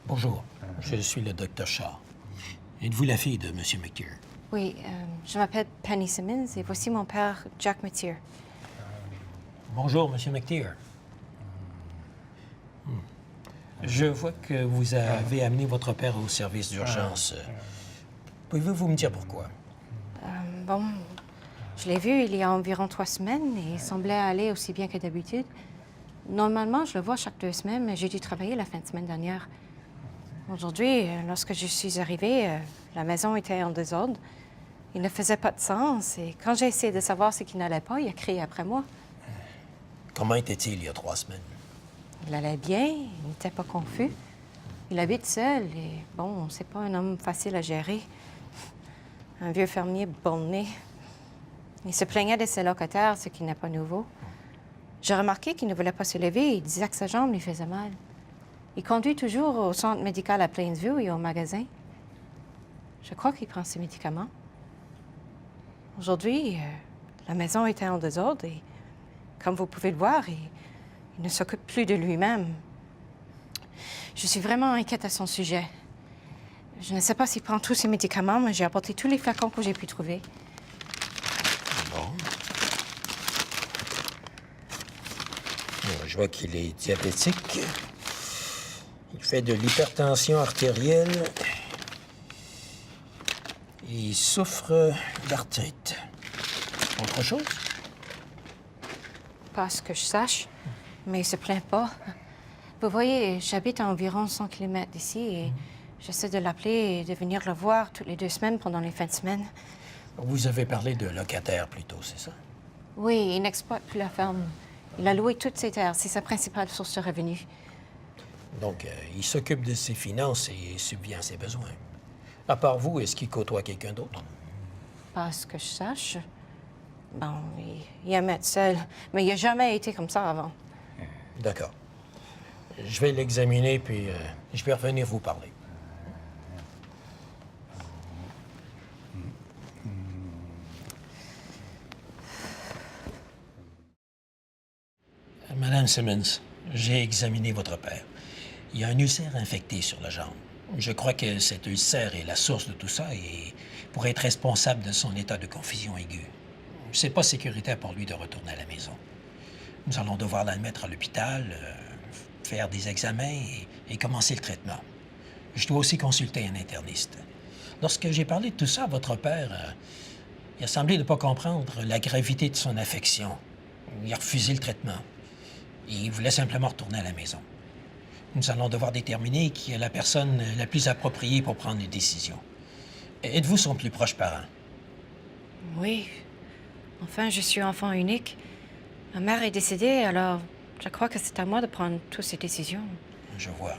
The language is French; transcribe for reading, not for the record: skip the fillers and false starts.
Bonjour, je suis le docteur Shaw. Êtes-vous la fille de M. McTeer? Oui, je m'appelle Penny Simmons et voici mon père, Jack McTeer. Bonjour, M. McTeer. Je vois que vous avez amené votre père au service d'urgence. Pouvez-vous me dire pourquoi? Bon, je l'ai vu il y a environ 3 semaines et il semblait aller aussi bien que d'habitude. Normalement, je le vois chaque 2 semaines, mais j'ai dû travailler la fin de semaine dernière. Aujourd'hui, lorsque je suis arrivée, la maison était en désordre. Il ne faisait pas de sens et quand j'ai essayé de savoir ce qui n'allait pas, il a crié après moi. Comment était-il il y a 3 semaines? Il allait bien, il n'était pas confus. Il habite seul et, bon, c'est pas un homme facile à gérer. Un vieux fermier borné. Il se plaignait de ses locataires, ce qui n'est pas nouveau. J'ai remarqué qu'il ne voulait pas se lever et il disait que sa jambe lui faisait mal. Il conduit toujours au centre médical à Plainsview et au magasin. Je crois qu'il prend ses médicaments. Aujourd'hui, la maison était en désordre et, comme vous pouvez le voir, il ne s'occupe plus de lui-même. Je suis vraiment inquiète à son sujet. Je ne sais pas s'il prend tous ses médicaments, mais j'ai apporté tous les flacons que j'ai pu trouver. Bon. Je vois qu'il est diabétique. Il fait de l'hypertension artérielle. Il souffre d'arthrite. Autre chose? Pas à ce que je sache, mais il se plaint pas. Vous voyez, j'habite à environ 100 km d'ici et j'essaie de l'appeler et de venir le voir toutes les 2 semaines pendant les fins de semaine. Vous avez parlé de locataire plus tôt, c'est ça? Oui, il n'exploite plus la ferme. Il a loué toutes ses terres. C'est sa principale source de revenus. Donc, il s'occupe de ses finances et subvient à ses besoins. À part vous, est-ce qu'il côtoie quelqu'un d'autre? Pas à ce que je sache. Bon, il aime être seul, mais il n'a jamais été comme ça avant. D'accord. Je vais l'examiner, puis je vais revenir vous parler. Madame Simmons, j'ai examiné votre père. Il y a un ulcère infecté sur la jambe. Je crois que cet ulcère est la source de tout ça et pourrait être responsable de son état de confusion aiguë. C'est pas sécuritaire pour lui de retourner à la maison. Nous allons devoir l'admettre à l'hôpital, faire des examens et commencer le traitement. Je dois aussi consulter un interniste. Lorsque j'ai parlé de tout ça à votre père, il a semblé ne pas comprendre la gravité de son affection. Il a refusé le traitement. Il voulait simplement retourner à la maison. Nous allons devoir déterminer qui est la personne la plus appropriée pour prendre une décision. Êtes-vous son plus proche parent? Oui. Enfin, je suis enfant unique. Ma mère est décédée, alors je crois que c'est à moi de prendre toutes ces décisions. Je vois.